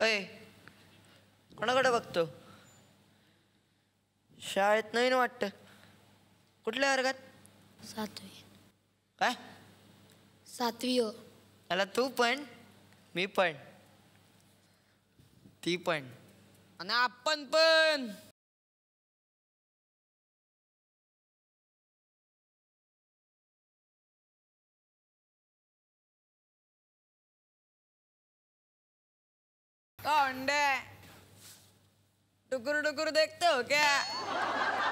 अय कोणाकडे बघतो? शाळेत नवीन वाटतं. कुठल्या वर्गात? 7वी. काय? 7वी हो. त्याला तू पण, मी पण, ती पण, आणि आपण पण. अंडे टुकुर टुकुर देखते हो क्या?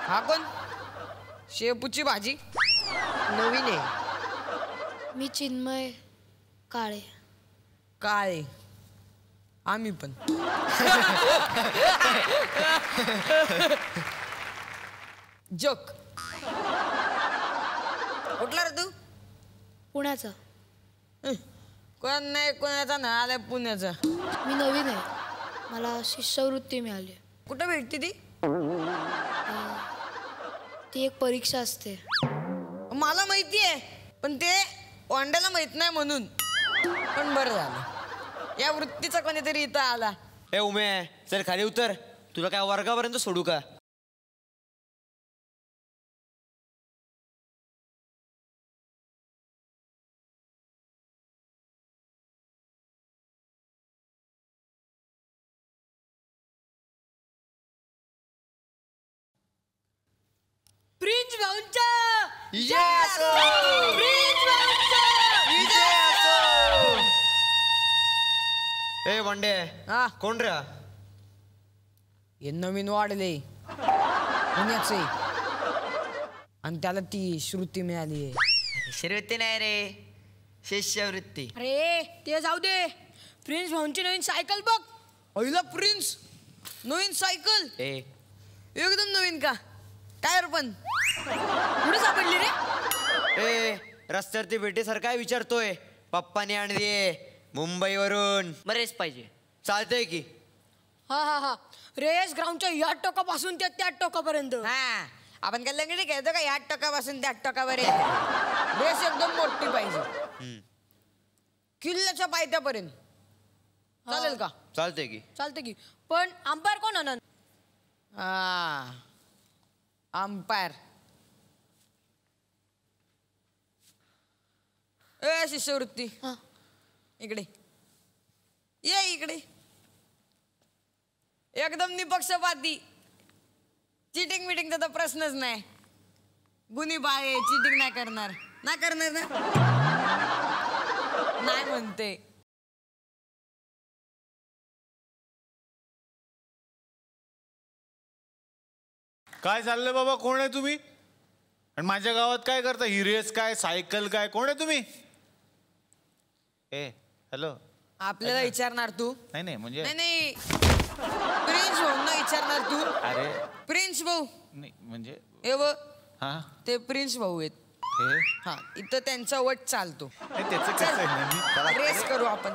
हा कोण? शेपूची भाजी नवीन आहे. मी चिन्मय काळे. काय? आम्ही पण. जोक. कुठला रे तू? पुण्याचा. कोण नाही कोणाचा ना आलाय पुण्याचा. मी नवीन आहे. मला शिष्यवृत्ती मिळाली. कुठं भेटते ती? ती एक परीक्षा असते. मला माहिती आहे पण ते वांड्याला माहित नाही म्हणून. पण बरं झालं या वृत्तीचा कोणीतरी इथं आला. ए उमे चल खाली उतर. तुला काय वर्गापर्यंत सोडू का? प्रिन्स भाऊंचा विजय असो. प्रिन्स भाऊंचा विजय असो. ए वंडे हा कोण रे? हे नवीन वाढले पुण्याचे आणि त्याला ती श्रुती मिळाली आहे. शिष्यवृत्ती नाही रे, शिष्यवृत्ती. अरे ते जाऊ दे. प्रिन्स भाऊंची नवीन सायकल बघ. पहिला प्रिन्स नवीन सायकल. ए एकदम नवीन का? टायर पण कुठे सापडली रे? ए रस्त्यावरती भेटीसारखं काय विचारतोय? पप्पाने आणली मुंबईवरून. बरेच पाहिजे. चालतंय की? हा हा हा. रेस ग्राउंडच्या या टोकापासून ते त्या टोकापर्यंत. हा आपण काय लंगडी खेळतो का? 8 टोकापासून 8 टोकापर्यंत. रेस एकदम मोठी पाहिजे. किल्ल्याच्या पायथ्यापर्यंत चालेल का? चालतंय की? चालतं की. पण अंपायर कोण आणन? हा अंपायर. ए शिष्यवृत्ती हा. इकडे ये. इकडे एकदम निपक्षपाती. चिटिंग मिटिंगचा तर प्रश्नच नाही. गुन्ही बाळे चिटिंग नाही करणार. नाही करणार ना? नाही म्हणते. काय चाललंय बाबा? कोण आहे तुम्ही? आणि माझ्या गावात काय करता? ही रेस काय, सायकल काय? कोण आहे तुम्ही? ए हॅलो. आपल्याला विचारणार तू? नाही म्हणजे नाही प्रिन्स भाऊ ना विचारणार तू? अरे प्रिन्स भाऊ नाही म्हणजे हे बघ हा ते प्रिन्स भाऊ आहेत. हे हा इथं त्यांचा वट चालतो. त्याचं कसं आहे ना? रेस करू आपण.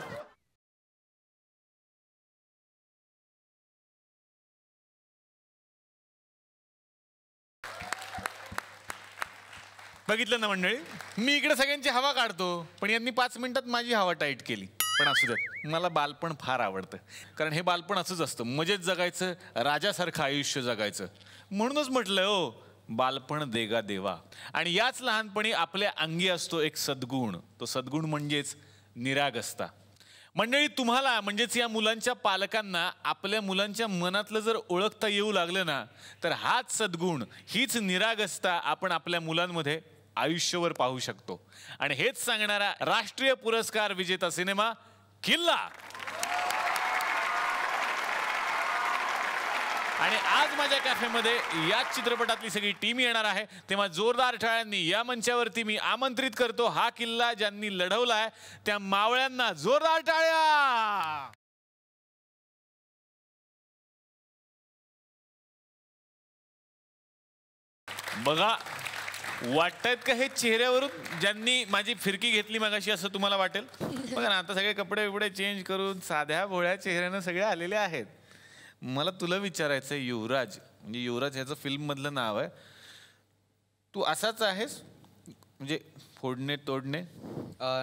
बघितलं ना मंडळी, मी इकडे सगळ्यांची हवा काढतो पण यांनी 5 मिनिटात माझी हवा टाईट केली. पण असू देत, मला बालपण फार आवडतं. कारण हे बालपण असंच असतं, मजेत जगायचं, राजासारखं आयुष्य जगायचं. म्हणूनच म्हटलं हो, बालपण देगा देवा. आणि याच लहानपणी आपल्या अंगी असतो एक सद्गुण. तो सद्गुण म्हणजेच निरागसता. मंडळी तुम्हाला म्हणजेच या मुलांच्या पालकांना आपल्या मुलांच्या मनातलं जर ओळखता येऊ लागलं ना, तर हाच सद्गुण, हीच निरागसता आपण आपल्या मुलांमध्ये आयुष्यभर पाहू शकतो. आणि हेच सांगणारा राष्ट्रीय पुरस्कार विजेता सिनेमा किल्ला. आणि आज माझ्या कॅफेमध्ये याच चित्रपटातली सगळी टीम येणार आहे. तेव्हा जोरदार टाळ्यांनी या मंचावरती मी आमंत्रित करतो हा किल्ला ज्यांनी लढवलाय त्या मावळ्यांना. जोरदार टाळ्या. बघा, वाटतायत का हे चेहऱ्यावरून ज्यांनी माझी फिरकी घेतली मगाशी असं तुम्हाला वाटेल? बघा ना, आता सगळे कपडे बिपडे चेंज करून साध्या भोळ्या चेहऱ्यानं सगळे आलेले आहेत. मला तुला विचारायचं, युवराज म्हणजे युवराज ह्याचं फिल्म मधलं नाव आहे, तू असाच आहेस म्हणजे फोडणे तोडणे?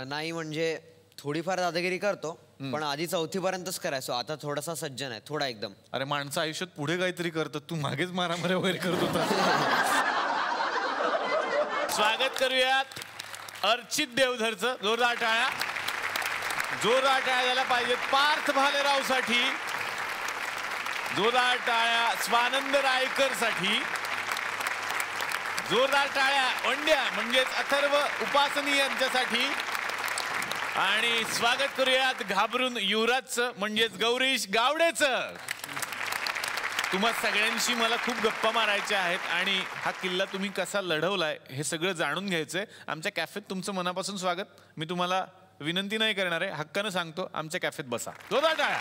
नाही म्हणजे थोडीफार दादागिरी करतो पण आधी 4थी पर्यंतच करायचो. आता थोडासा सज्जन आहे, थोडा एकदम. अरे माणसं आयुष्यात पुढे काहीतरी करतात, तू मागेच मारामाऱ्या वगैरे करत होता. स्वागत करूयात अर्चित देवधरचं. जोरदार टाळ्या. जोरदार टाळ्या झाल्या पाहिजेत पार्थ भालेराव साठी. जोरदार टाळ्या स्वानंद रायकर साठी. जोरदार टाळ्या वंड्या म्हणजेच अथर्व उपासनी यांच्यासाठी. आणि स्वागत करूयात घाबरून युवराजचं म्हणजेच गौरीश गावडेचं. तुम्हा सगळ्यांशी मला खूप गप्पा मारायच्या आहेत आणि हा किल्ला तुम्ही कसा लढवलाय हे सगळं जाणून घ्यायचंय. आमच्या कॅफेत तुमचं मनापासून स्वागत. मी तुम्हाला विनंती नाही करणार आहे, हक्कानं सांगतो आमच्या कॅफेत बसा. जोरदार टाळ्या.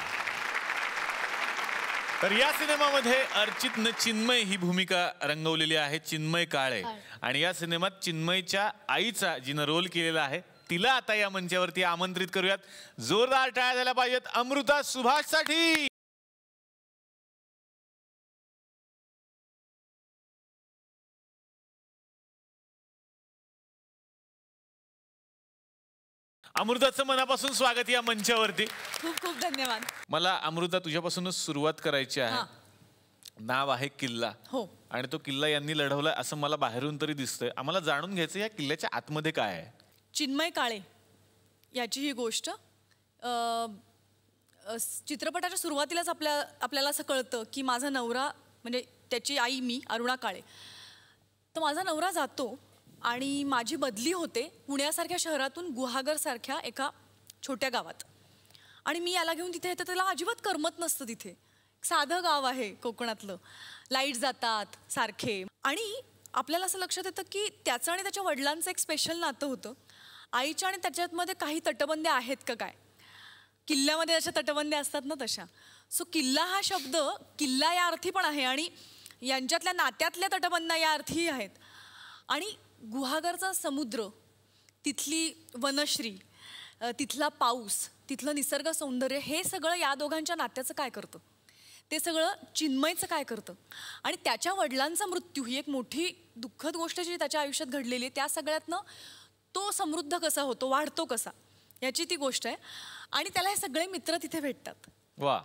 तर या सिनेमामध्ये अर्चितनं चिन्मय ही भूमिका रंगवलेली आहे, चिन्मय काळे. आणि या सिनेमात चिन्मयच्या आईचा जिनं रोल केलेला आहे तिला आता या मंचावरती आमंत्रित करूयात. जोरदार टाळ्या झाल्या पाहिजेत अमृता सुभाष साठी. अमृताचं मनापासून स्वागत या मंचावरती. खूप खूप धन्यवाद. मला अमृता तुझ्यापासूनच सुरुवात करायची आहे. नाव आहे किल्ला. हो. आणि तो किल्ला यांनी लढवलाय असं मला बाहेरून तरी दिसतंय. आम्हाला जाणून घ्यायचं या किल्ल्याच्या आतमध्ये काय आहे. चिन्मय काळे याची ही गोष्ट चित्रपटाच्या सुरुवातीलाच आपल्याला असं कळतं की माझा नवरा म्हणजे त्याची आई मी अरुणा काळे. तर माझा नवरा जातो आणि माझी बदली होते पुण्यासारख्या शहरातून गुहागरसारख्या एका छोट्या गावात. आणि मी याला घेऊन तिथे येतं. त्याला अजिबात करमत नसतं तिथे. साधं गाव आहे कोकणातलं. लाईट जातात सारखे. आणि आपल्याला असं लक्षात येतं की त्याचं आणि त्याच्या वडिलांचं एक स्पेशल नातं होतं. आईच्या आणि त्याच्यामध्ये काही तटबंद्या आहेत का काय. किल्ल्यामध्ये जशा तटबंद्या असतात ना तशा. सो किल्ला हा शब्द किल्ला या अर्थी पण आहे आणि यांच्यातल्या नात्यातल्या तटबंद्या या अर्थीही आहेत. आणि गुहागरचा समुद्र, तिथली वनश्री, तिथला पाऊस, तिथलं निसर्ग सौंदर्य हे सगळं या दोघांच्या नात्याचं काय करतं. ते सगळं चिन्मयचं काय करतं. आणि त्याच्या वडिलांचा मृत्यू ही एक मोठी दुःखद गोष्ट जी त्याच्या आयुष्यात घडलेली आहे. त्या सगळ्यातनं तो समृद्ध कसा होतो, वाढतो कसा, याची ती गोष्ट आहे. आणि त्याला हे सगळे मित्र तिथे भेटतात. वा.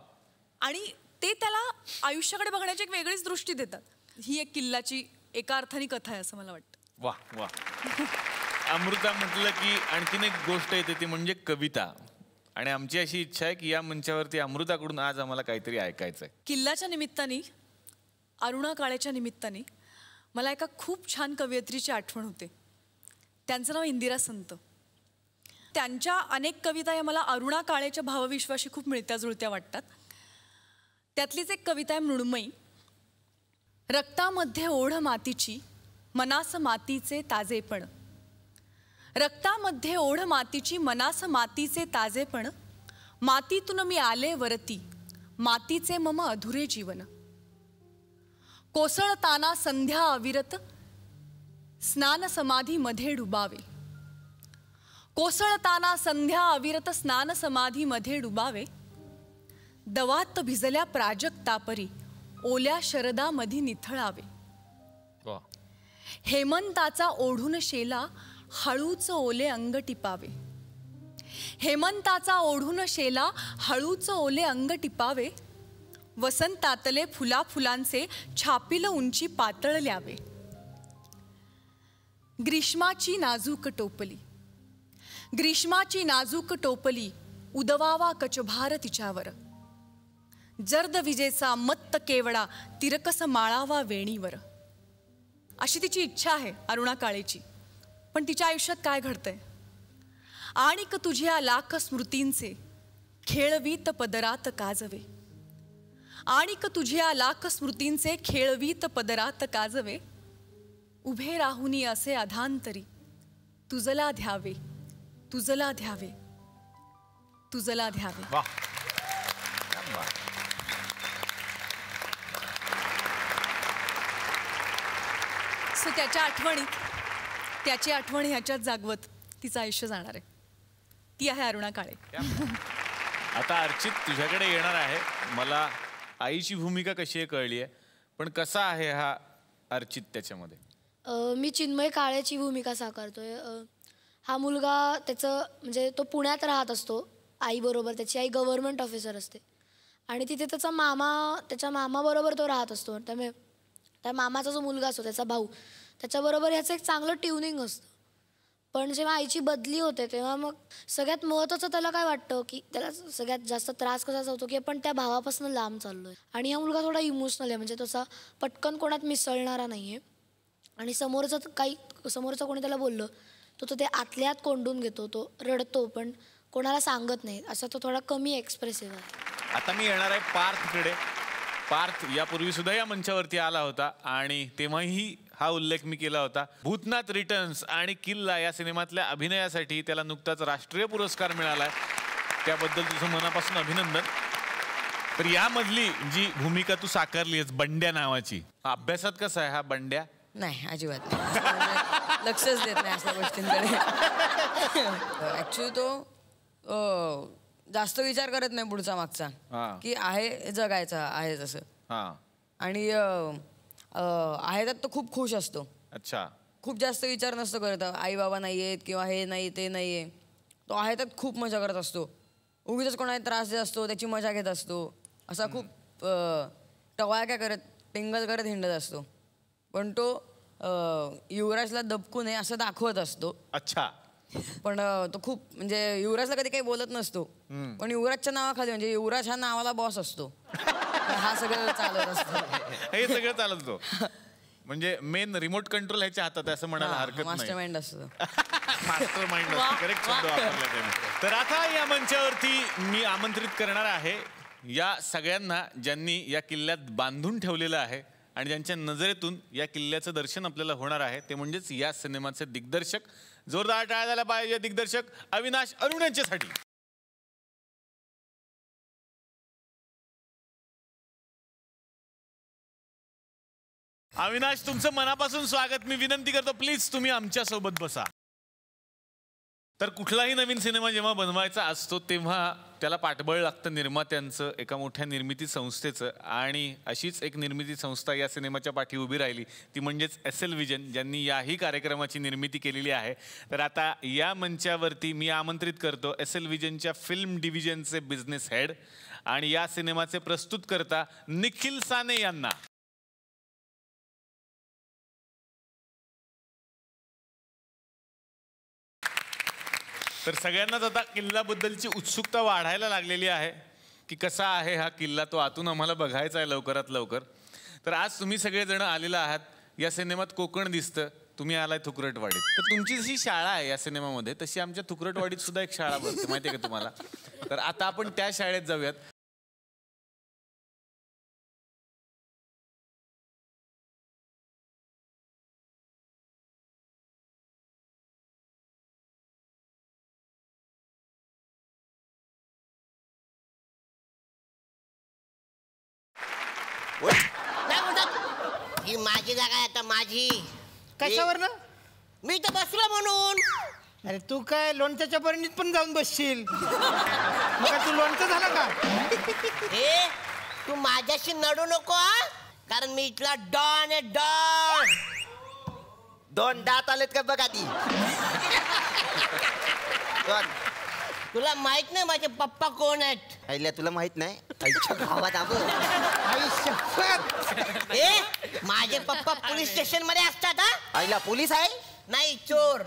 आणि ते त्याला आयुष्याकडे बघण्याची एक वेगळीच दृष्टी देतात. ही एक किल्ल्याची एका अर्थाने कथा आहे असं मला वाटतं. वा वा. अमृता म्हटलं की आणखीन एक गोष्ट येते ती म्हणजे कविता. आणि आमची अशी इच्छा आहे की या मंचावरती अमृताकडून आज आम्हाला काहीतरी ऐकायचं आहे. किल्ल्याच्या निमित्ताने, अरुणा काळेच्या निमित्ताने मला एका खूप छान कवयित्रीची आठवण होते. त्यांचं नाव इंदिरा संत. त्यांच्या अनेक कविता या मला अरुणा काळेच्या भावविश्वाशी खूप मिळत्या जुळत्या वाटतात. त्यातलीच एक कविता आहे मृण्मयी. रक्तामध्ये ओढ मातीची, मनास मातीचे ताजेपण. रक्तामध्ये ओढ मातीची, मनास मातीचे ताजेपण. मातीतून मी आले वरती, मातीचे मम अधुरे जीवन. कोसळताना संध्या अविरत, स्नान समाधी मध्ये डुबावे. कोसळताना संध्या अविरत, स्नान समाधी मध्ये डुबावे. दवात भिजल्या प्राजक्तापरी, ओल्या शरदामधी निथळावे. हेमंताचा ओढून शेला, हळूच ओले अंग टिपावे. हेमंताचा ओढून शेला, हळूच ओले अंग टिपावे. वसंतातले फुला फुलांचे, छापील उंची पातळल्यावे. ग्रीष्माची नाजूक टोपली, ग्रीष्माची नाजूक टोपली, उदवावा कचभार तिच्यावर. जर्द विजेचा मत्त केवडा, तिरकस माळावा वेणीवर. अशी तिची इच्छा आहे अरुणा काळेची. पण तिच्या आयुष्यात काय घडतंय. आणिक तुझ्या लाख स्मृतींचे, खेळवीत पदरात काजवे. आणिक तुझ्या लाख स्मृतींचे, खेळवीत पदरात काजवे. उभे राहुनी असे अधांतरी, तुझला ध्यावे, तुझला ध्यावे, तुझला ध्यावे. सो त्याच्या आठवणीत, त्याची आठवण ह्याच्यात जागवत तिचं आयुष्य जाणार आहे. ती आहे अरुणा काळे. आता अर्चित तुझ्याकडे येणार आहे. मला आईची भूमिका कशी आहे कळली आहे, पण कसा आहे हा अर्चित त्याच्यामध्ये. मी चिन्मय काळेची भूमिका साकारतोय. हा मुलगा त्याचं म्हणजे तो पुण्यात राहत असतो आईबरोबर. त्याची आई गव्हर्नमेंट ऑफिसर असते आणि तिथे त्याच्या मामाबरोबर तो राहत असतो. त्यामुळे त्या मामाचा जो मुलगा असतो त्याचा भाऊ त्याच्याबरोबर ह्याचं एक चांगलं ट्युनिंग असतं. पण जेव्हा आईची बदली होते तेव्हा मग सगळ्यात महत्त्वाचं त्याला काय वाटतं की त्याला सगळ्यात जास्त त्रास कसाचा होतो की आपण त्या भावापासून लांब चाललो आहे. आणि हा मुलगा थोडा इमोशनल आहे, म्हणजे तसा पटकन कोणात मिसळणारा नाही आहे. आणि समोरचं कोणी त्याला बोललं तो ते आतल्या आत कोंडून घेतो, तो रडतो पण कोणाला सांगत नाही. असा तो थोडा कमी एक्सप्रेसिव्ह आहे. आता मी येणार आहे पार्थकडे. पार्थ यापूर्वी सुद्धा या मंचावरती आला होता आणि तेव्हाही हा उल्लेख मी केला होता. भूतनाथ रिटर्न्स आणि किल्ला या सिनेमातल्या अभिनयासाठी त्याला नुकताच राष्ट्रीय पुरस्कार मिळालाय. त्याबद्दल तुझं मनापासून अभिनंदन. तर यामधली जी भूमिका तू साकारली आहेस बंड्या नावाची, अभ्यासात कसा आहे हा बंड्या? नाही, अजिबात नाही. लक्षच देत नाही अशा गोष्टींकडे. ऍक्च्युली तो जास्त विचार करत नाही पुढचा मागचा, की आहे जगायचा आहे तसं. आणि आहे त्यात तो खूप खुश असतो. अच्छा. खूप जास्त विचार नसतो करत, आई बाबा नाही आहेत किंवा हे नाही ते नाही आहे. तो आहे त्यात खूप मजा करत असतो. उगीच कोणाला त्रास देत असतो, त्याची मजा घेत असतो. असा खूप टवाळक्या करत टिंगल करत हिंडत असतो. पण तो युवराजला दबकू नये असं दाखवत असतो. अच्छा. पण तो खूप म्हणजे युवराजला कधी काही बोलत नसतो, पण युवराजच्या नावाखाली म्हणजे युवराज हा नावाला बॉस असतो. हा सगळं चालत असतो. हे सगळं चालत असतो. म्हणजे मेन रिमोट कंट्रोल ह्याच्या हातात आहे असं म्हणायला हरकत नाही. मास्टर माइंड असतो. मास्टर माइंड असतो. करेक्ट शब्द वापरला त्याने. तर आता या मंचावरती मी आमंत्रित करणार आहे या सगळ्यांना ज्यांनी या किल्ल्यात बांधून ठेवलेलं आहे आणि ज्यांच्या नजरेतून या किल्ल्याचं दर्शन आपल्याला होणार आहे, ते म्हणजेच या सिनेमाचे दिग्दर्शक. जोरदार टाळ्या झाला पाहिजे दिग्दर्शक अविनाश अरुण यांच्यासाठी. अविनाश, तुमचं मनापासून स्वागत. मी विनंती करतो प्लीज तुम्ही आमच्या सोबत बसा. तर कुठलाही नवीन सिनेमा जेव्हा बनवायचा असतो तेव्हा त्याला पाठबळ लागतं निर्मात्यांचं, एका मोठ्या निर्मिती संस्थेचं. आणि अशीच एक निर्मिती संस्था या सिनेमाच्या पाठी उभी राहिली, ती म्हणजेच SL विजन, ज्यांनी याही कार्यक्रमाची निर्मिती केलेली आहे. तर आता या मंचावरती मी आमंत्रित करतो SL विजनच्या फिल्म डिव्हिजनचे बिझनेस हेड आणि या सिनेमाचे प्रस्तुतकर्ता निखिल साने यांना. तर सगळ्यांनाच आता किल्ल्याबद्दलची उत्सुकता वाढायला लागलेली आहे की कसा आहे हा किल्ला, तो आतून आम्हाला बघायचा आहे लवकरात लवकर. तर आज तुम्ही सगळेजण आलेला आहात. या सिनेमात कोकण दिसतं, तुम्ही आलाय थुकरटवाडीत. तर तुमची जशी शाळा आहे या सिनेमामध्ये तशी आमच्या थुकरटवाडीत सुद्धा एक शाळा भरते, माहिती आहे का तुम्हाला? तर आता आपण त्या शाळेत जाऊयात. ही माझी जागा आहे आता, माझी. कशावर ना? मी तर बसलो म्हणून. अरे तू काय लोणच्याच्या बरणीत पण जाऊन बसशील? मग काय तू लोणचं झालं का? ए, तू माझ्याशी नडू नको हा? कारण मी इथला डॉन आहे, डॉन. 2 दात आलेत का बघ आधी. तुला माहित नाही माझे पप्पा कोण आहेत? आईला तुला माहित नाही? आईच्या गावात आबं. आई शपथ. ए, माझे पप्पा पोलीस स्टेशन मध्ये असतात हा? आईला पोलीस आहे? नाही, चोर.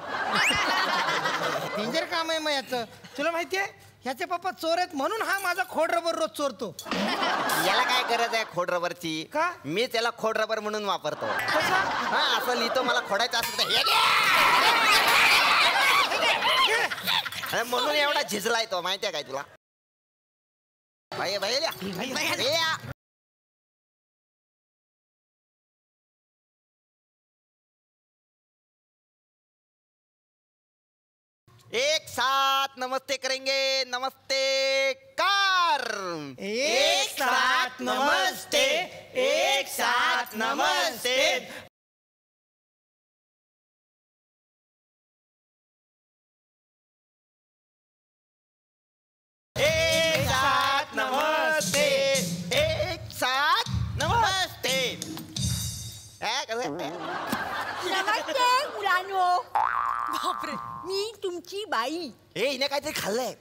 डेंजर काम आहे मग याचं. तुला माहितीये ह्याचे पप्पा चोर आहेत म्हणून हा माझा खोड रबर रोज चोरतो. याला काय गरज आहे खोड रबरची? का? मी त्याला खोड रबर म्हणून वापरतो. हा, असं लिहितो मला खोडायचं असेल तर हे घे. म्हणून एवढा झिजलाय तो, माहितीये काय तुला? एक साथ नमस्ते करेंगे. नमस्ते कार. एक साथ नमस्ते, एक साथ नमस्ते. एक साथ नमस्ते, एक साथ नमस्ते. नमस्ते मुलांनो. बापरे. मी तुमची बाई. ए हिने काहीतरी खाल्लंय. ए,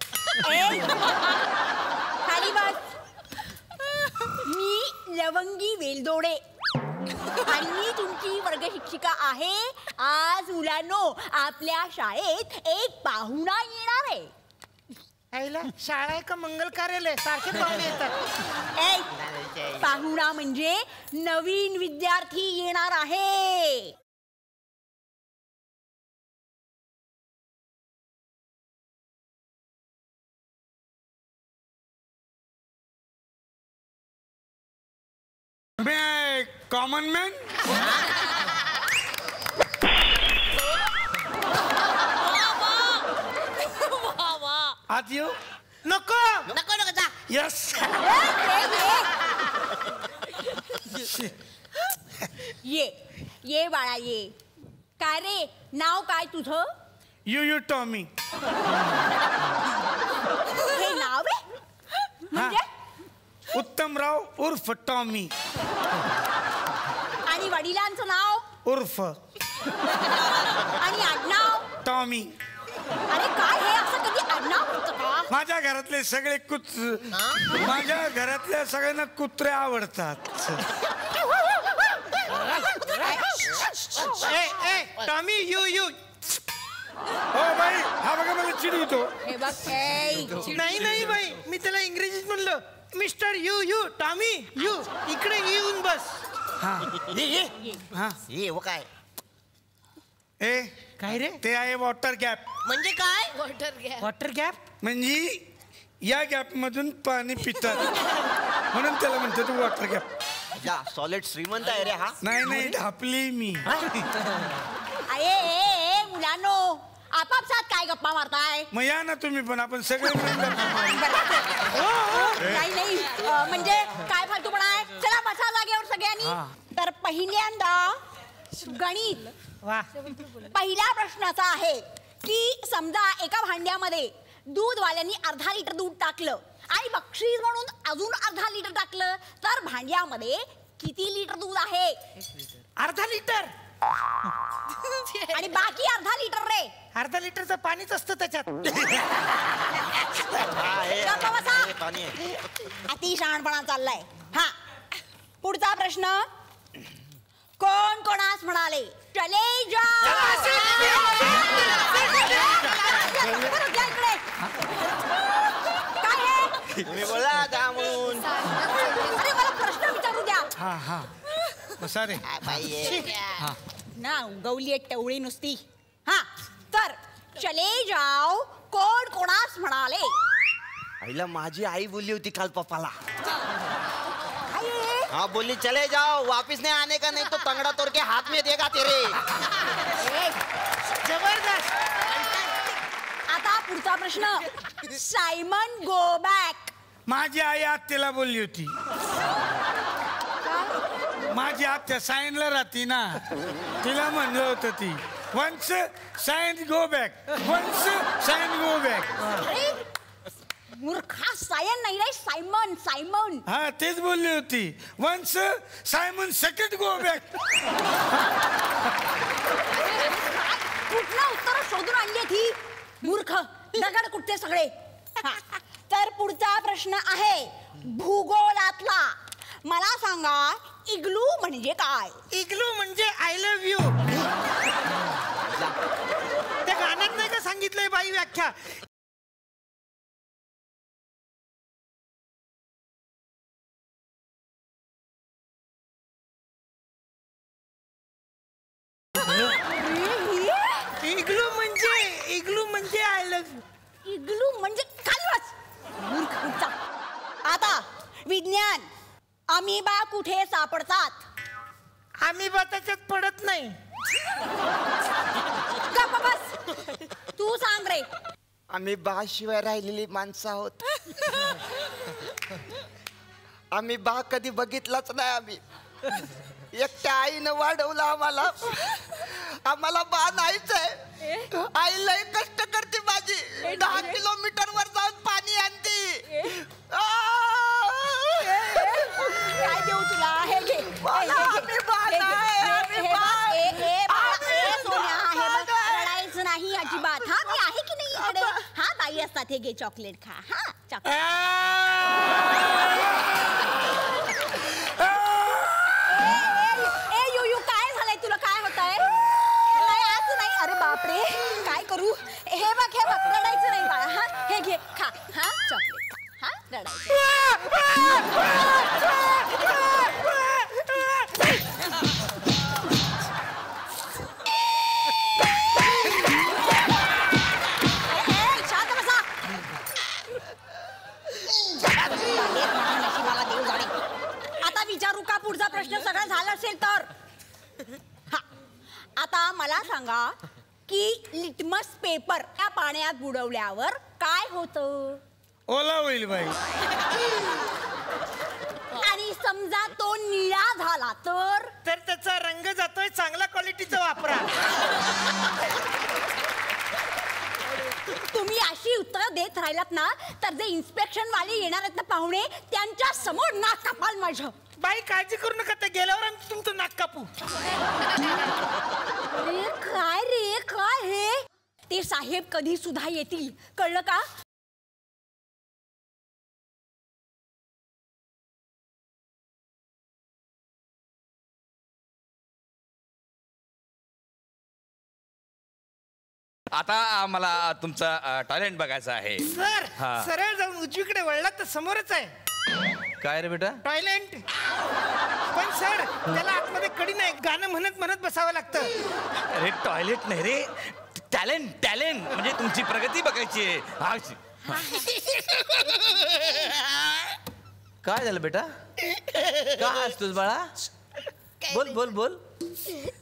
खाली बस. मी लवंगी वेलदोडे आणि मी तुमची वर्ग शिक्षिका आहे. आज मुलांनो आपल्या शाळेत एक पाहुणा येणार आहे. आईला शाळा आहे का मंगल कार्यालय? सारखे पाहुणे येतात. ए, पाहुणा म्हणजे नवीन विद्यार्थी येणार आहे. Common man. आत येऊ? नको नको नको जा. यस. ये बाळा ये. काय रे नाव काय तुझं? You Tommy. हे नाव आहे म्हणजे? उत्तमराव उर्फ टॉमी. आणि वडिलांचं नाव? उर्फ. आणि आडनाव? टॉमी. अरे काय हे असं कधी आडनाव होतं का? माझ्या घरातले सगळे माझ्या घरातल्या सगळ्यांना कुत्रे आवडतात. Tommy you. हो बाई हा बघा मला चिडवतो. हे बघ नाही बाई मी त्याला इंग्रजीत म्हणलं. मिस्टर यू टॉमी यू इकडे येऊन बस. ये वो काय ए काय रे? ते आहे वॉटर गॅप. म्हणजे काय? वॉटर गॅप म्हणजे या गॅप मधून पाणी पितात म्हणून त्याला म्हणतात वॉटर गॅप. सॉलिड श्रीमंत आहे रे हा. नाही ढापली मी. ए मुलांनो आपापसात काय गप्पा मारताय? मग या ना तुम्ही पण आपण सगळे मिळून गप्पा मारू. नाही म्हणजे काय फालतूपणा आहे. चला बसा जागेवर सगळ्यांनी. तर पहिल्यांदा गणित. वा. पहिल्या प्रश्नाचा आहे की समजा एका भांड्यामध्ये दूधवाल्यांनी अर्धा लिटर दूध टाकलं आणि बक्षीस म्हणून अजून अर्धा लिटर टाकलं तर भांड्यामध्ये किती लिटर दूध आहे? अर्धा लिटर. आणि बाकी अर्धा लिटर रे? अर्धा लिटरचं पाणीच असतं त्याच्यात. अति शहाणपणा चाललाय. हा पुढचा प्रश्न. कोण कोणास म्हणाले चले जा? काय हे? तुम्ही बोला जामून. अरे मला प्रश्न विचारू द्या. हा बसा रे. ना गौली टवळी नुसती. हा तर चले जाओ कोण कोणास म्हणाले? आईला माझी आई बोलली होती काल पप्पाला. हाँ बोली चले जाओ वापिस नहीं आने का, नहीं तो तंगड़ा तोड़ के हाथ में देगा तेरे. जबरदस्त. आता पुढचा प्रश्न. Simon go back. माझी आई आत्याला बोलली होती. माझी आत्या सायनला राहती ना, तिला म्हणलं होतं ती वन्स सायन गो बॅक, वन्स सायन गो बॅक. मूर्खा सायन नाही रे सायमन. सायमन हा तेच बोलली होती. Once Simon second go back. कुठलं उत्तर शोधून आणली ती मूर्ख दगड कुठते सगळे. तर पुढचा प्रश्न आहे भूगोलातला. मला सांगा इग्लू म्हणजे काय? इग्लू म्हणजे आय लव्ह यू. त्या गाण्यात नाही का सांगितलंय बाई व्याख्या. इग्लू म्हणजे आय लव्ह यू. इग्लू म्हणजे खाली मूर्ख कुठचा. आता विज्ञान. अमिबा कुठे सापडतात? अमिबा त्याच्यात पडत नाही. गप्प बस. तू सांग रे. आम्ही बा शिवाय राहिलेली माणसं आहोत. आम्ही बा कधी बघितलाच नाही. आम्ही एकट्या आईनं वाढवलं आम्हाला. आम्हाला बा नाहीच आहे. आई लय कष्ट करते माझी. 10 किलोमीटर वर जाऊन पाणी आणते. काय देऊ तुला? हे घे. रडायचं नाही अजिबात. हा असतात. हे घे चॉकलेट खा. हा चॉकलेट. ए यू काय झालंय तुला? काय होतंय? नाही असं नाही. अरे बापरे काय करू? हे बघ रडायचं नाही बाळा. हा हे घे खा. हा चॉकलेट खा. हा रडायचं. शांत बसा. आता विचारू का पुढचा प्रश्न? सगळं झालं असेल तर. हा आता मला सांगा की लिटमस पेपर त्या पाण्यात बुडवल्यावर काय होतं? ओला होईल बाई. आणि समजा तो निळा झाला तर? तर त्याचा रंग जातोय. चांगला क्वालिटीचा वापरा. तुम्ही अशी उत्तरं देत राहिलात ना तर जे इन्स्पेक्शन वाले येणार आहेत ना पाहुणे, त्यांच्या समोर नाक कापाल माझं. बाई काळजी करू नका. ते गेल्यावर आम्ही तुमचं नाक कापू. रे काय हे? ते साहेब कधी सुद्धा येतील, कळलं का? आता मला तुमचा टॅलेंट बघायचा आहे. सर हा. सरळ जाऊन उजवीकडे वळला तर समोरच आहे. काय रे बेटा? टॉयलेट. पण सर त्याला आतमध्ये कडी नाही. गाणं म्हणत म्हणत बसावं लागतं. अरे टॉयलेट नाही रे, टॅलेंट. टॅलेंट म्हणजे तुमची प्रगती बघायची आहे. काय झालं बेटा? का हसतोस बाळा? बोल बोल बोल.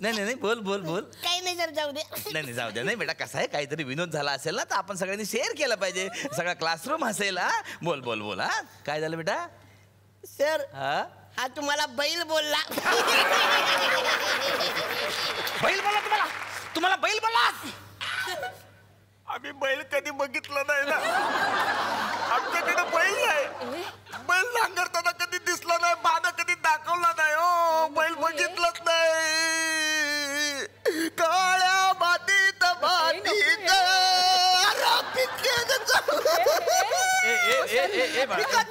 नाही बोल बोल बोल. काही नाही सर, जाऊ दे. नाही जाऊ द्या. नाही बेटा, कसं आहे, काहीतरी विनोद झाला असेल ना तर आपण सगळ्यांनी शेअर केला पाहिजे. सगळा क्लासरूम हसेल. हा बोल बोल बोल. हा काय झालं बेटा? सर हा तुम्हाला बैल बोलला. बैल बोला तुम्हाला? तुम्हाला बैल बोला? आम्ही बैल कधी बघितलं नाही ना. आमच्याकडे बैल नाही. बैल नांगरताना कधी दिसला नाही. बाणा कधी दाखवला नाही. हो बैल बघितलंच नाही. काळ्या मातीत मातीत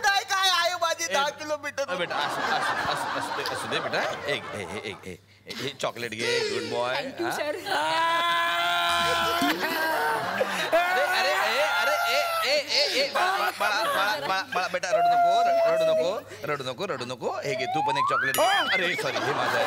नाही काय आहे माझी 10 किलोमीटर. बेटा असू दे बेटा. एक चॉकलेट घे. Good boy. बाळा बेटा रडू नको. हे घे तू पण एक चॉकलेट. अरे सॉरी, हे माझं आहे.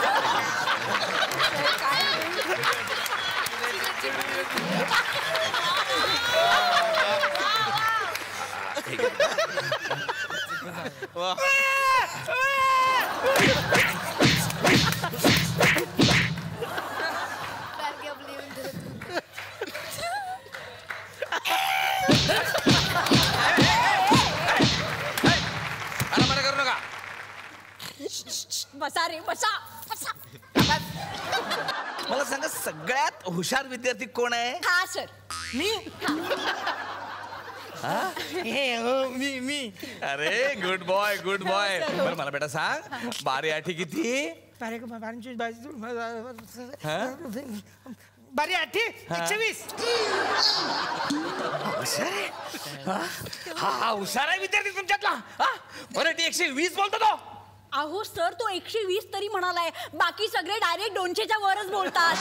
बसा रे बसा. मला सांगा, सगळ्यात हुशार विद्यार्थी कोण आहे? हा सर. मी. मी. अरे गुड बॉय. बरं मला बेटा सांग, 12 8 किती? 12 8 120. हा हुशार आहे विद्यार्थी तुमच्यातला. बरं 120 बोलतो तो. अहो सर, तो 120 तरी म्हणालाय. बाकी सगळे डायरेक्ट 200च्या वरच बोलतात.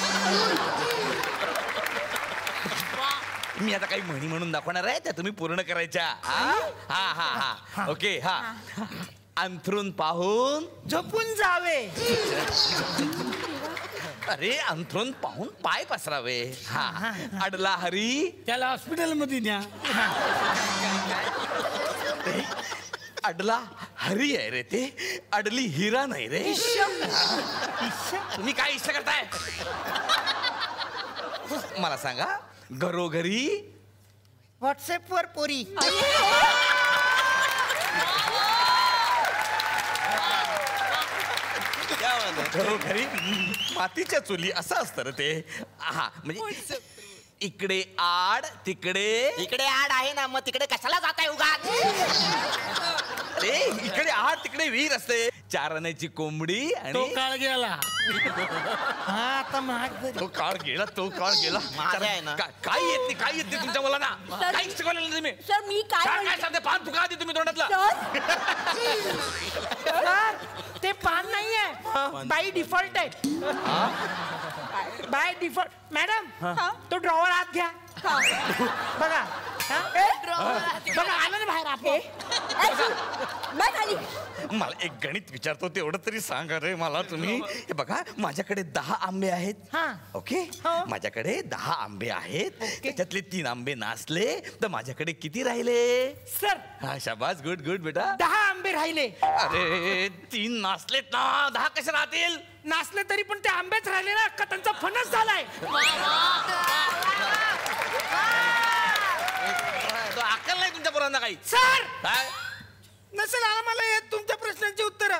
मी आता काही म्हणी म्हणून दाखवणार आहे, त्या तुम्ही पूर्ण करायच्या. हा ओके. हा अंथरून पाहून झोपून जावे. अरे अंथरून पाहून पाय पसरावे. हा अडला हरी त्याला हॉस्पिटलमध्ये न्या. अडला हरी आहे रे ते, अडली हिरा नाही रे. तुम्ही काय इष्ट करताय? मला सांगा, घरोघरी व्हॉट्सअपवर पोरी. घरोघरी मातीच्या चुली असं असतं रे ते. हा म्हणजे इकडे आड तिकडे आड आहे ना, मग तिकडे कशाला जाताय उगाच? इकडे आड तिकडे विहीर असते. 4 आण्याची कोंबडी तो आणि काळ गेला. हा आता महाग झाली. तो काळ गेला. माझा आहे ना. काय येत नाही तुमच्या मुलांना? सर- काही शिकवलेलं तुम्ही? सर मी काय काय म्हणते- सांगते? पान तुका आधी तुम्ही तोंडातलं. सर ते पान नाहीये, बाय डिफॉल्ट आहे. By default. मॅडम तो ड्रॉवर आत घ्या. बघा हा? बघा आलं ना बाहेर आपण. बाय खाली. मला एक गणित विचारतो तेवढं तरी सांगा रे मला तुम्ही. हे बघा माझ्याकडे 10 आंबे आहेत. हा. ओके माझ्याकडे 10 आंबे आहेत. त्याच्यातले 3 आंबे नासले तर माझ्याकडे किती राहिले? सर हा शाबास. गुड गुड बेटा. 10 आंबे राहिले. अरे 3 नासलेत ना, 10 कसे राहतील? नाचले तरी पण ते आंबेच राहिले ना, का त्यांचा फणस झालाय. तो अक्कल नाही तुमच्या पोरांना काही. सर काय नसेल आम्हाला येत तुमच्या प्रश्नांची उत्तर,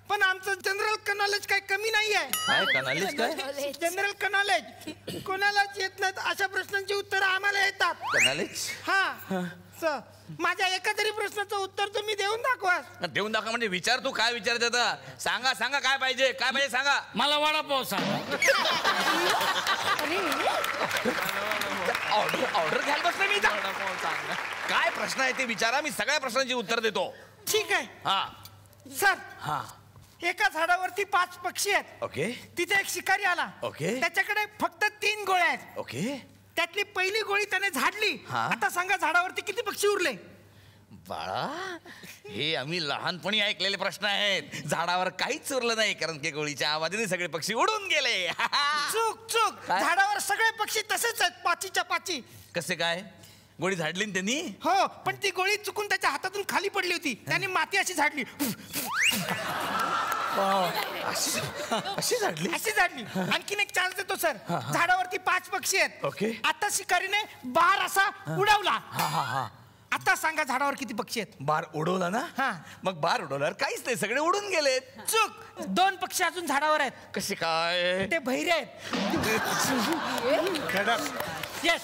पण आमचं जनरल नॉलेज काही कमी नाही आहे. काय कनालीस काय जनरल नॉलेज कोणालाच येत नाहीत अशा प्रश्नांची उत्तर आम्हाला येतात. कनालीस हा सर माझ्या एका तरी प्रश्नाचं उत्तर तुम्ही देऊन दाखवा. देऊन दाखवा म्हणजे विचार तू काय विचारायचं आता? सांगा काय पाहिजे सांगा. मला वडापाव सांगा. ऑर्डर घ्यायला बसले मी इथं. काय प्रश्न आहे ते विचारा, मी सगळ्या प्रश्नांची उत्तर देतो. ठीक आहे हा सर. हा एका झाडावरती 5 पक्षी आहेत. ओके तिथे एक शिकारी आला. ओके. त्याच्याकडे फक्त 3 गोळ्या आहेत. ओके त्यातली पहिली गोळी त्याने झाडली. हा. आता सांगा झाडावरती किती पक्षी उरले? बाळा हे आम्ही लहानपणी ऐकलेले प्रश्न आहेत. झाडावर काहीच उरलं नाही कारण की गोळीच्या आवाजाने सगळे पक्षी उडून गेले. चूक काय? झाडावर सगळे पक्षी तसेच आहेत, पाचीच्या पाची. कसे काय? गोळी झाडली ना त्यांनी? हो पण ती गोळी चुकून त्याच्या हातातून खाली पडली होती. त्याने माती अशी झाडली. अशी झाडली? अशी झाडली. आणखीन एक चान्स देतो सर. झाडावरती 5 पक्षी आहेत. ओके. आता शिकारीने बार असा उडवला. हा आता सांगा झाडावर किती पक्षी आहेत? बार उडवला ना? हा. मग बार उडवल्यावर काहीच नाही, सगळे उडून गेलेत. चूक 2 पक्षी अजून झाडावर आहेत. कसे काय? ते बहिरे आहेत. येस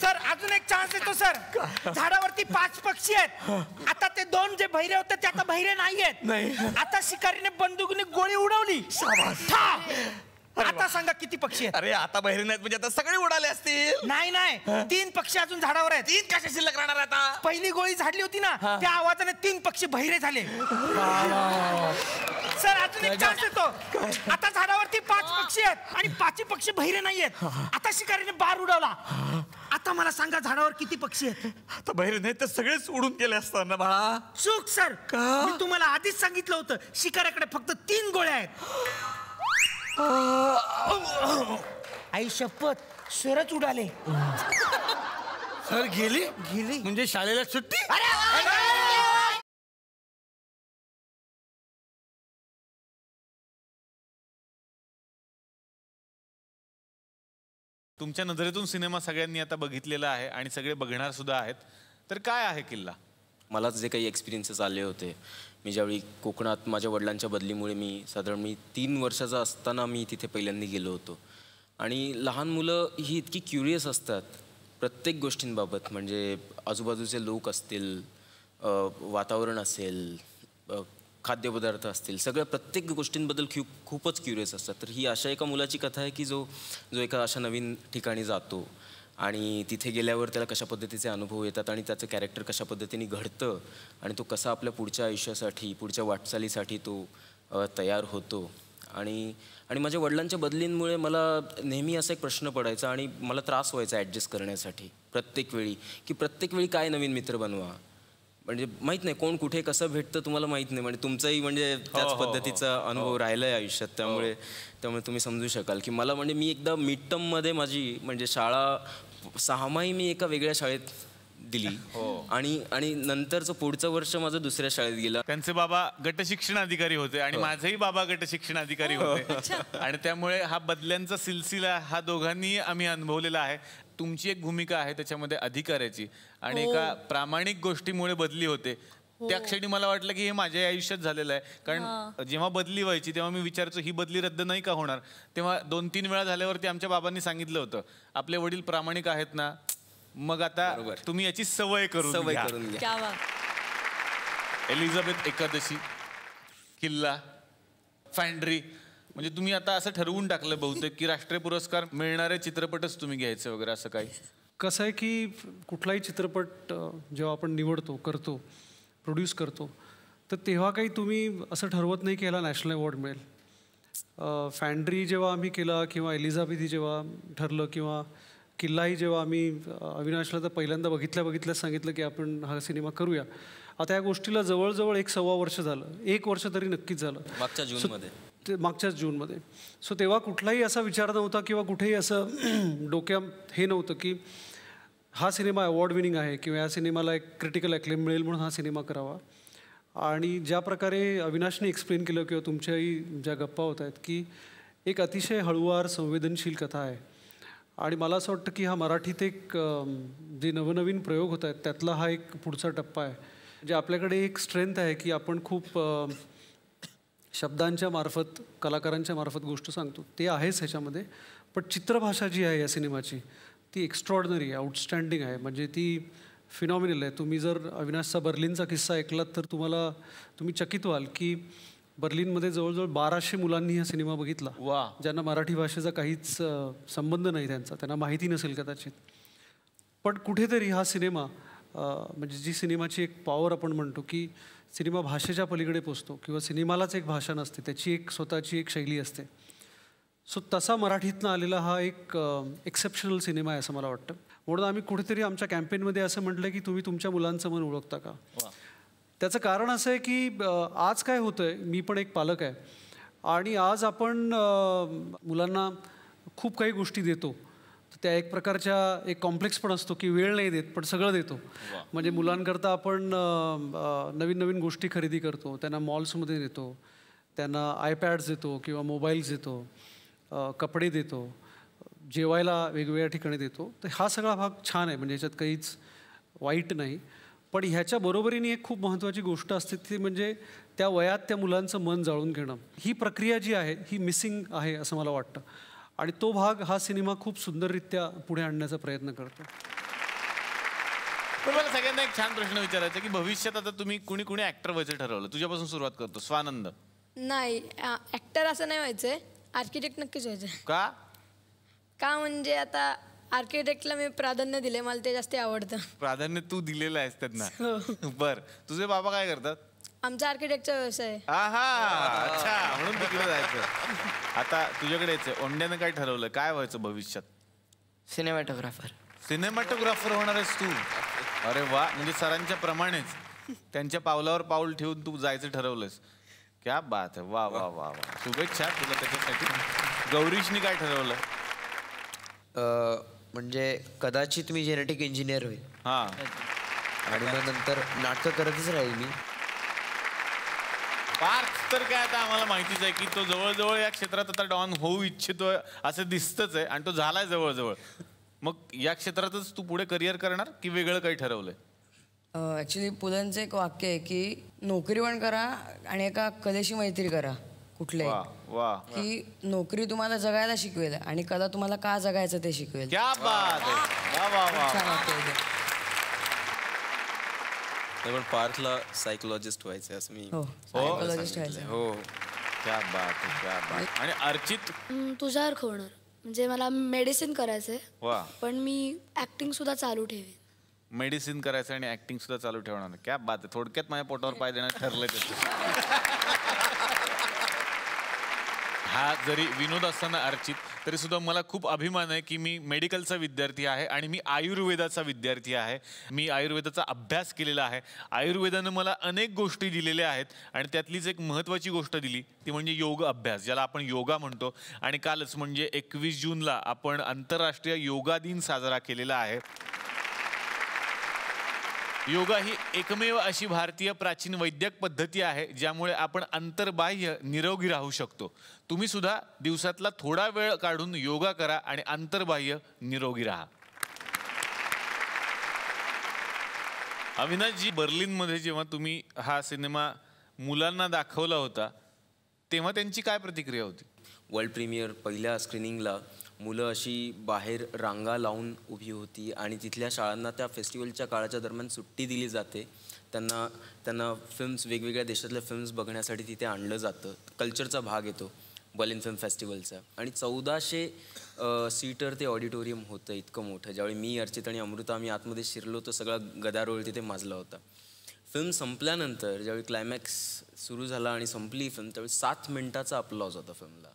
सर अजून एक चान्स देतो सर. झाडावरती 5 पक्षी आहेत. आता ते 2 जे बहिरे होते ते आता बहिरे नाहीयेत. नाही. आता शिकारीने बंदुकीने गोळी उडवली. ठा! आता सांगा किती पक्षी आहेत? अरे आता बहिरी नाहीत म्हणजे आता सगळे उडाले असतील. नाही 3 पक्षी अजून झाडावर आहेत. 3 कशा शिल्लक राहणार आता? पहिली गोळी झाडली होती ना त्या आवाजाने 3 पक्षी बहिरे झाले. सर अजून एक चान्स देतो. आता झाडावरती 5 पक्षी आहेत आणि 5 पक्षी बहिरे नाहीयेत. आता शिकारीने बार उडवला. आता मला सांगा झाडावर किती पक्षी आहेत? आता बहिरी नाही तर सगळेच उडून गेले असताना बाळा. चूक सर. मी तुम्हाला आधीच सांगितलं होतं शिकाऱ्याकडे फक्त 3 गोळ्या आहेत. आई शपथ सरच उडाले. सर गेली म्हणजे शाळेला सुट्टी. तुमच्या नजरेतून सिनेमा सगळ्यांनी आता बघितलेला आहे आणि सगळे बघणार सुद्धा आहेत. तर काय आहे किल्ला? मला जे काही एक्सपिरियन्सेस आले होते, मी ज्यावेळी कोकणात माझ्या वडिलांच्या बदलीमुळे मी 3 वर्षाचा असताना मी तिथे पहिल्यांदा गेलो होतो. आणि लहान मुलं ही इतकी क्युरियस असतात प्रत्येक गोष्टींबाबत. म्हणजे आजूबाजूचे लोक असतील, वातावरण असेल, खाद्यपदार्थ असतील, सगळ्या प्रत्येक गोष्टींबद्दल खूपच क्युरियस असतात. तर ही अशा एका मुलाची कथा आहे की जो एका अशा नवीन ठिकाणी जातो आणि तिथे गेल्यावर त्याला कशा पद्धतीचे अनुभव येतात आणि त्याचं कॅरेक्टर कशा पद्धतीने घडतं आणि तो कसा आपल्या पुढच्या आयुष्यासाठी, पुढच्या वाटचालीसाठी तो तयार होतो. आणि माझ्या वडिलांच्या बदलींमुळे मला नेहमी असा एक प्रश्न पडायचा आणि मला त्रास व्हायचा ॲडजस्ट करण्यासाठी प्रत्येक वेळी काय नवीन मित्र बनवा. म्हणजे माहीत नाही कोण कुठे कसं भेटतं तुम्हाला माहीत नाही. म्हणजे तुमचाही म्हणजे त्याच पद्धतीचा अनुभव राहिला आहे आयुष्यात. त्यामुळे तुम्ही समजू शकाल की मला म्हणजे मी एकदा मिड टर्ममध्ये माझी म्हणजे शाळा 6 माही मी एका वेगळ्या शाळेत दिली आणि नंतरचं पुढचं वर्ष माझं दुसऱ्या शाळेत गेलं. त्यांचे बाबा गट शिक्षण अधिकारी होते आणि माझेही बाबा गट शिक्षण अधिकारी होते. आणि त्यामुळे हा बदल्यांचा सिलसिला हा दोघांनी आम्ही अनुभवलेला आहे. तुमची एक भूमिका आहे त्याच्यामध्ये अधिकाऱ्याची आणि एका प्रामाणिक गोष्टीमुळे बदली होते. त्या क्षणी मला वाटलं की हे माझ्या आयुष्यात झालेलं आहे. कारण जेव्हा बदली व्हायची तेव्हा मी विचारायचो ही बदली रद्द नाही का होणार. तेव्हा 2-3 वेळा झाल्यावरती आमच्या बाबांनी सांगितलं होतं आपले वडील प्रामाणिक आहेत ना, मग आता तुम्ही याची सवय करून घ्या. क्या बात. एलिझाबेथ एकादशी किल्ला, फॅन्ड्री, म्हणजे तुम्ही आता असं ठरवून टाकलं बहुतेक की राष्ट्रीय पुरस्कार मिळणारे चित्रपटच तुम्ही घ्यायचे वगैरे असं काही? कसं आहे की कुठलाही चित्रपट जेव्हा आपण निवडतो, करतो, प्रोड्यूस करतो, तर तेव्हा काही तुम्ही असं ठरवत नाही की याला नॅशनल अवॉर्ड मिळेल. फॅन्ड्री जेव्हा आम्ही केला किंवा एलिझाबेथी जेव्हा ठरलं किंवा किल्लाही जेव्हा आम्ही अविनाशला तर पहिल्यांदा बघितल्याच सांगितलं की आपण हा सिनेमा करूया. आता या गोष्टीला जवळजवळ 1.25 वर्ष झालं, 1 वर्ष तरी नक्कीच झालं, मागच्याच जूनमध्ये. सो तेव्हा कुठलाही असा विचार नव्हता किंवा कुठेही असं डोक्यात हे नव्हतं की हा सिनेमा अवॉर्ड विनिंग आहे किंवा या सिनेमाला एक क्रिटिकल ॲक्लेम मिळेल म्हणून हा सिनेमा करावा. आणि ज्या प्रकारे अविनाशने एक्सप्लेन केलं किंवा तुमच्याही ज्या गप्पा होत आहेत की एक अतिशय हळूवार संवेदनशील कथा आहे आणि मला असं वाटतं की हा मराठीत एक जे नवनवीन प्रयोग होत आहेत त्यातला हा एक पुढचा टप्पा आहे. जे आपल्याकडे एक स्ट्रेंथ आहे की आपण खूप शब्दांच्या मार्फत, कलाकारांच्या मार्फत गोष्ट सांगतो, ते आहेच ह्याच्यामध्ये. पण चित्रभाषा जी आहे या सिनेमाची ती एक्स्ट्रॉर्डनरी आहे, आउटस्टँडिंग आहे, म्हणजे ती फिनॉमिनल आहे. तुम्ही जर अविनाशचा बर्लिनचा किस्सा ऐकलात तर तुम्ही चकित व्हाल की बर्लिनमध्ये जवळजवळ 1200 मुलांनी हा सिनेमा बघितला, ज्यांना मराठी भाषेचा काहीच संबंध नाही, त्यांना माहिती नसेल कदाचित. पण कुठेतरी हा सिनेमा म्हणजे जी सिनेमाची एक पॉवर आपण म्हणतो की सिनेमा भाषेच्या पलीकडे पोचतो किंवा सिनेमालाच एक भाषा नसते, त्याची एक स्वतःची एक शैली असते. सो तसा मराठीतनं आलेला हा एक एक्सेप्शनल सिनेमा आहे असं मला वाटतं. म्हणून आम्ही कुठेतरी आमच्या कॅम्पेनमध्ये असं म्हटलं की तुम्ही तुमच्या मुलांचं मन ओळखता का. त्याचं कारण असं आहे की आज काय होतं आहे, मी पण एक पालक आहे आणि आज आपण मुलांना खूप काही गोष्टी देतो, त्या एक प्रकारच्या एक कॉम्प्लेक्स पण असतो की वेळ नाही देत पण सगळं देतो. म्हणजे मुलांकरता आपण नवीन नवीन गोष्टी खरेदी करतो, त्यांना मॉल्समध्ये देतो, त्यांना आयपॅड्स देतो किंवा मोबाईल्स देतो, कपडे देतो, जेवायला वेगवेगळ्या ठिकाणी देतो. तर हा सगळा भाग छान आहे, म्हणजे ह्याच्यात काहीच वाईट नाही. पण ह्याच्या बरोबरीने एक खूप महत्त्वाची गोष्ट असते ती म्हणजे त्या वयात त्या मुलांचं मन जाळून घेणं. ही प्रक्रिया जी आहे ही मिसिंग आहे असं मला वाटतं आणि तो भाग हा सिनेमा खूप सुंदररित्या पुढे आणण्याचा प्रयत्न करतो. पण मला सगळ्यांना एक छान प्रश्न विचारायचा की भविष्यात आता तुम्ही कुणी कुणी ॲक्टर व्हायचं ठरवलं? तुझ्यापासून सुरुवात करतो. स्वानंद. नाही, ॲक्टर असं नाही व्हायचंय, आर्किटेक्ट नक्कीच व्हायचं. का म्हणजे आता आर्किटेक्टला मी प्राधान्य दिले, मला ते जास्त आवडतं. प्राधान्य तू दिलेलं आहेस त्यांना. बर, तुझे बाबा काय करतात? आमचा आर्किटेक्टचा व्यवसाय. अच्छा, म्हणून तिकडे जायचं. आता तुझ्याकडे यायचं, ओंड्यानं काय ठरवलं, काय व्हायचं भविष्यात? सिनेमॅटोग्राफर. सिनेमॅटोग्राफर होणार आहेस तू? अरे वा, म्हणजे सरांच्या प्रमाणेच त्यांच्या पावलावर पाऊल ठेवून तू जायचं ठरवलंस. क्या बात आहे, वा वा वा वा, शुभेच्छा तुला त्याच्यासाठी. गौरीशनी काय ठरवलं? म्हणजे कदाचित मी जेनेटिक इंजिनियर होईल. आणि मग नंतर नाटकं करतच राहील मी. पार्थ तर काय आता आम्हाला माहितीच आहे की तो जवळजवळ या क्षेत्रात आता डॉन होऊ इच्छितोय असं दिसतच आहे आणि तो झालाय जवळजवळ. मग या क्षेत्रातच तू पुढे करिअर करणार की वेगळं काही ठरवलंय? ॲक्च्युली पुलंचं एक वाक्य आहे की नोकरी पण करा आणि एका कलेशी मैत्री करा कुठल्याही, की नोकरी तुम्हाला जगायला शिकवेल आणि कला तुम्हाला का जगायचं ते शिकवेल. क्या बात आहे, वा वा वा. छान वाटतं. पण पार्थला सायकोलॉजिस्ट व्हायचं असं मी. सायकोलॉजिस्ट व्हायचं. हो, क्या बात आहे, क्या बात. आणि अर्चित? तुझ्यासारखं होणार, म्हणजे मला मेडिसिन करायचंय. वा. पण मी ऍक्टिंग सुद्धा चालू ठेवेन. मेडिसिन करायचं आणि ऍक्टिंग सुद्धा चालू ठेवणार. क्या बात आहे. थोडक्यात माझ्या पोटावर पाय देणं ठरलंय त्याचं. हा जरी विनोद असताना अर्चित तरी सुद्धा मला खूप अभिमान आहे की मी मेडिकलचा विद्यार्थी आहे आणि मी आयुर्वेदाचा विद्यार्थी आहे. मी आयुर्वेदाचा अभ्यास केलेला आहे. आयुर्वेदानं मला अनेक गोष्टी दिलेल्या आहेत आणि त्यातलीच एक महत्त्वाची गोष्ट दिली ती म्हणजे योग अभ्यास, ज्याला आपण योगा म्हणतो. आणि कालच म्हणजे 21 जूनला आपण आंतरराष्ट्रीय योगा दिन साजरा केलेला आहे. योगा ही एकमेव अशी भारतीय प्राचीन वैद्यक पद्धती आहे ज्यामुळे आपण अंतर्बाह्य निरोगी राहू शकतो. तुम्ही सुद्धा दिवसातला थोडा वेळ काढून योगा करा आणि अंतर्बाह्य निरोगी राहा. अविनाशजी, बर्लिनमध्ये जेव्हा तुम्ही हा सिनेमा मुलांना दाखवला होता तेव्हा त्यांची काय प्रतिक्रिया होती? वर्ल्ड प्रीमियर पहिल्या स्क्रीनिंगला मुलं अशी बाहेर रांगा लावून उभी होती आणि तिथल्या शाळांना त्या फेस्टिवलच्या काळाच्या दरम्यान सुट्टी दिली जाते त्यांना फिल्म्स, वेगवेगळ्या देशातल्या फिल्म्स बघण्यासाठी तिथे आणलं जातं. कल्चरचा भाग येतो बर्लिन फिल्म फेस्टिवलचा. आणि 1400 सीटर ते ऑडिटोरियम होतं इतकं मोठं. ज्यावेळी मी, अर्चित आणि अमृता आम्ही आतमध्ये शिरलो तर सगळा गदारोळ तिथे माजला होता. फिल्म संपल्यानंतर ज्यावेळी क्लायमॅक्स सुरू झाला आणि संपली फिल्म, त्यावेळी 7 मिनिटाचा अपलॉज होता फिल्मला.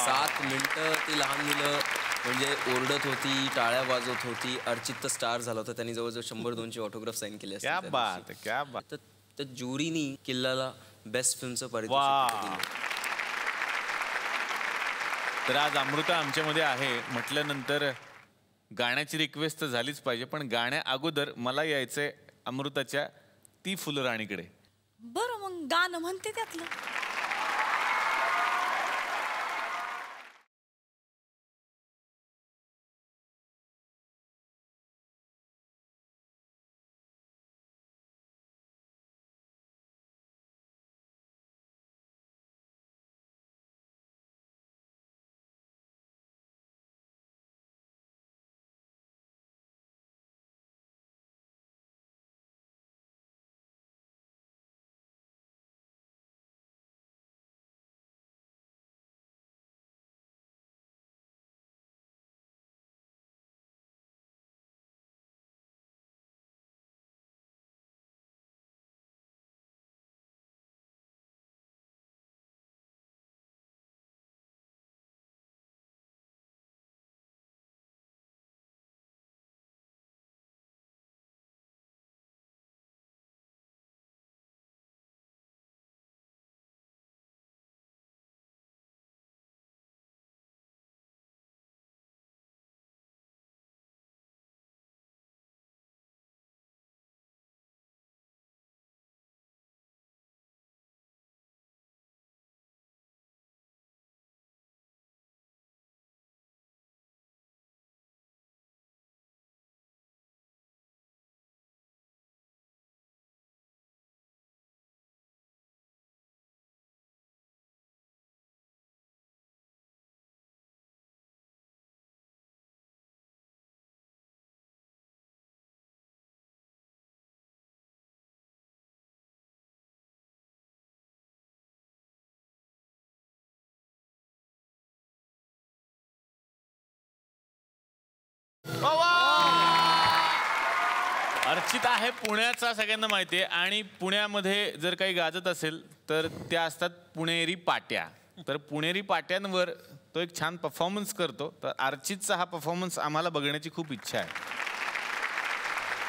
7 मिनिटं ती लहान मुलं म्हणजे ओरडत होती, टाळ्या वाजवत होती. अर्चित तर स्टार झाला होता, त्यांनी जवळजवळ 100-200 ऑटोग्राफ साईन केले असते. तर ज्युरीनी किल्लाला बेस्ट फिल्मचं पारितोषिक दिलं. तर आज अमृता आमच्यामध्ये आहे म्हटल्यानंतर गाण्याची रिक्वेस्ट तर झालीच पाहिजे, पण गाण्या अगोदर मला यायचंय अमृताच्या ती फुलराणीकडे. बरं, मग गाणं म्हणते त्यातलं. अर्चित आहे पुण्याचा, सगळ्यांना माहिती आहे. आणि पुण्यामध्ये जर काही गाजत असेल तर त्या असतात पुणेरी पाट्या. तर पुणेरी पाट्यांवर तो एक छान परफॉर्मन्स करतो. तर अर्चितचा हा परफॉर्मन्स आम्हाला बघण्याची खूप इच्छा आहे.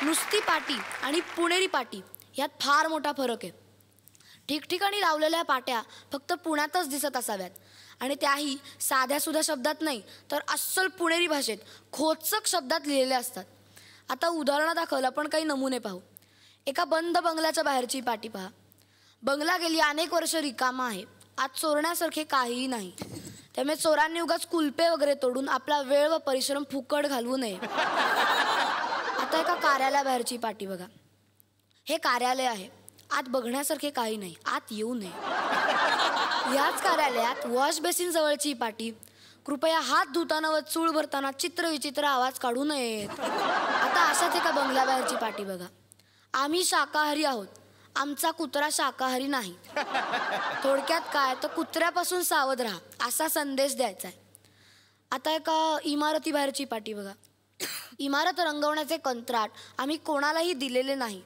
नुसती पाटी आणि पुणेरी पाटी यात फार मोठा फरक आहे. ठिकठिकाणी लावलेल्या पाट्या फक्त पुण्यातच दिसत असाव्यात, आणि त्याही साध्या सुद्धा शब्दात नाही तर अस्सल पुणेरी भाषेत खोचक शब्दात लिहिलेल्या असतात. आता उदाहरणादाखल आपण काही नमुने पाहू. एका बंद बंगल्याच्या बाहेरची पाटी पहा. बंगला गेली अनेक वर्ष रिकामा आहे, आत चोरण्यासारखे काहीही नाही. त्यामुळे चोरांनी उगाच कुलपे वगैरे तोडून आपला वेळ व परिश्रम फुकट घालवू नये. आता एका कार्यालयाबाहेरची पाटी बघा. हे कार्यालय आहे, आत बघण्यासारखे काही नाही, आत येऊ नये. याच कार्यालयात वॉश बेसिन जवळची पाटी. कृपया हात धुताना व चूळ भरताना चित्रविचित्र आवाज काढू नयेत. आता अशाच एका बंगल्याबाहेरची पाटी बघा. आम्ही शाकाहारी आहोत, आमचा कुत्रा शाकाहारी नाही. थोडक्यात काय तर कुत्र्यापासून सावध राहा असा संदेश द्यायचा आहे. आता एका इमारतीबाहेरची पाटी बघा. इमारत रंगवण्याचे कंत्राट आम्ही कोणालाही दिलेले नाही,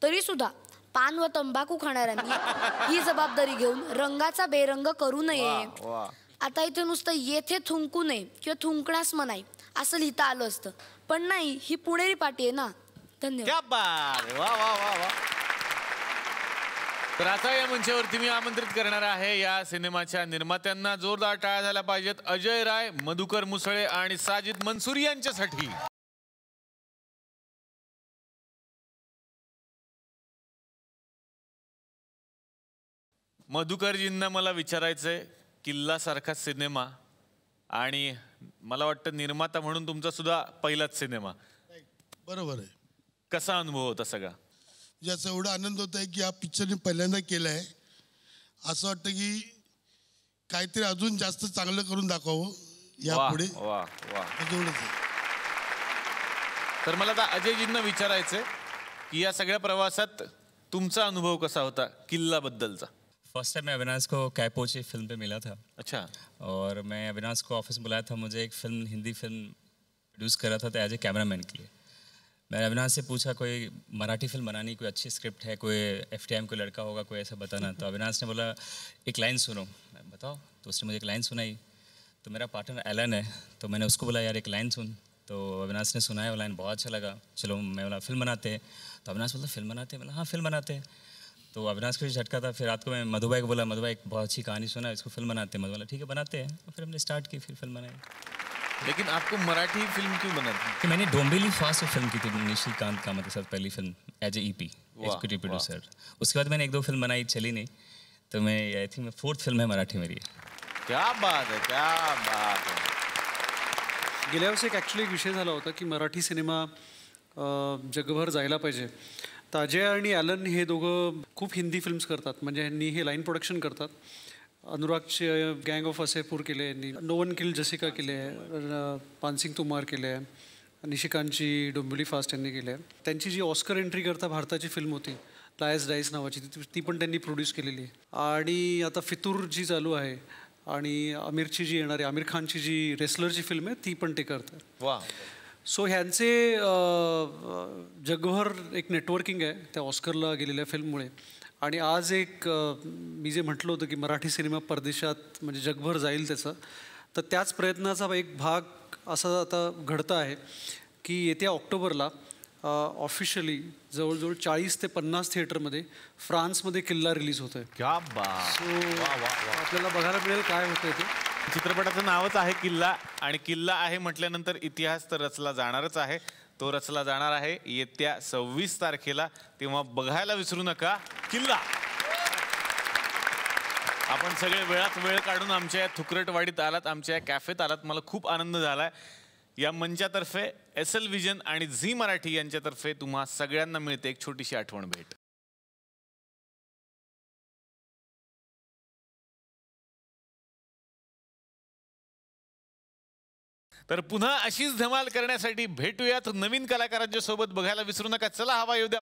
तरी सुद्धा पान व तंबाखू खाणाऱ्यांनी ही जबाबदारी घेऊन रंगाचा बेरंग करू नये. आता इथे नुसतं येथे थुंकू नये किंवा थुंकण्यास मनाई असं लिहिता आलं असतं, पण नाही, ही पुणेरी पाटी आहे ना. धन्यवाद. तर आता या मंचावरती मी आमंत्रित करणार आहे या सिनेमाच्या निर्मात्यांना. जोरदार टाळ्या झाल्या पाहिजेत अजय राय, मधुकर मुसळे आणि साजिद मंसूरी यांच्यासाठी. मधुकरजींना मला विचारायचंय, किल्लासारखा सिनेमा आणि मला वाटतं निर्माता म्हणून तुमचा सुद्धा पहिलाच सिनेमा. बरोबर आहे. कसा अनुभव होता सगळा? ज्याचा एवढा आनंद होत आहे की हा पिक्चरने पहिल्यांदा केला आहे. असं वाटतं की काहीतरी अजून जास्त चांगलं करून दाखवावं यापुढे. तर मला आता अजयजींना विचारायचंय की या सगळ्या प्रवासात तुमचा अनुभव कसा होता किल्ला बद्दलचा? फर्स्ट टाइम मैं अविनाश को कैपोची फिल्म पे मिला था। अच्छा। और मैं अविनाश को ऑफिस में बुलाया था, मुझे एक फिल्म, हिंदी फिल्म प्रोड्यूस कर रहा था एज ए कैमरामैन के लिए। मैंने अविनाश से पूछा कोई मराठी फिल्म बनानी, कोई अच्छी स्क्रिप्ट है, कोई FTM कोई लड़का होगा, कोई ऐसा बताना। तो अविनाश ने बोला एक लाइन सुनो। मैं बताओ। तो उसने मुझे एक लाइन सुनाई। तो मेरा पार्टनर एलन है, तो मैंने उसको बोला यार एक लाइन सुन। तो अविनाश ने सुनाया, वो लाइन बहुत अच्छा लगा। चलो मैं बोला फिल्म बनाते हैं। तो अविनाश बोला फिल्म बनाते हैं? बोला हाँ फिल्म बनाते हैं। तो अविनाश को भी झटका था। फिर रात को मैं मधु भाई को बोला, मधु भाई एक बहुत अच्छी कहानी सुना, इसको फिल्म बनाते हैं। मधु बोला ठीक है बनाते हैं। और फिर हमने स्टार्ट की, फिर फिल्म बनाई। लेकिन आपको मराठी फिल्म क्यों बनाती? कि मैंने डोंबिवली फास्ट फिल्म की थी निशिकांत कामत के साथ, पहली film as a EP executive producer. उसके बाद मैंने 1-2 फिल्म बनाई, चली नहीं। तो मैं आई थिंक 4th फिल्म है मराठी मेरी। क्या बात है, क्या बात है। गेल्या वर्षी ॲक्च्युली एक विषय झाला होता की मराठी सिनेमा जगभर जायला पाहिजे. तर अजय आणि ॲलन हे दोघं खूप हिंदी फिल्म्स करतात, म्हणजे यांनी हे लाईन प्रोडक्शन करतात. अनुरागचे गँग ऑफ असेपूर केले यांनी, नो वन किल जसिका केले आहे, पानसिंग तुमार केले आहे, निशिकांतची डोंबिवली फास्ट यांनी केले आहे. त्यांची जी ऑस्कर एंट्री करता भारताची फिल्म होती लायस डाईस नावाची, ती पण त्यांनी प्रोड्यूस केलेली आहे. आणि आता फितूर जी चालू आहे आणि आमिरची जी येणारी, आमिर खानची जी रेसलरची फिल्म आहे ती पण ते करतात. वा. सो ह्यांचे जगभर एक नेटवर्किंग आहे त्या ऑस्करला गेलेल्या फिल्ममुळे. आणि आज एक मी जे म्हटलं होतं की मराठी सिनेमा परदेशात म्हणजे जगभर जाईल त्याचा, तर त्याच प्रयत्नाचा एक भाग असा आता घडतं आहे की येत्या ऑक्टोबरला ऑफिशियली जवळजवळ 40 ते 50 थिएटरमध्ये फ्रान्समध्ये किल्ला रिलीज होतोय. क्या बात. सो आपल्याला बघायला मिळेल काय होतंय ते. चित्रपटाचं नावच आहे किल्ला, आणि किल्ला आहे म्हटल्यानंतर इतिहास तर रचला जाणारच आहे. तो रचला जाणार आहे येत्या 26 तारखेला, तेव्हा बघायला विसरू नका किल्ला. आपण सगळे वेळात वेळ काढून आमच्या या थुकरटवाडीत आलात, आमच्या या कॅफेत आलात. मला खूप आनंद झालाय. या मंचातर्फे SL विजन आणि झी मराठी यांच्यातर्फे तुम्हा सगळ्यांना मिळते एक छोटीशी आठवण भेट. तर पुन्हा अशीच धमाल करण्यासाठी भेटूयात नवीन कलाकारांच्या सोबत. बघायला विसरू नका. चला हवा येऊ द्या.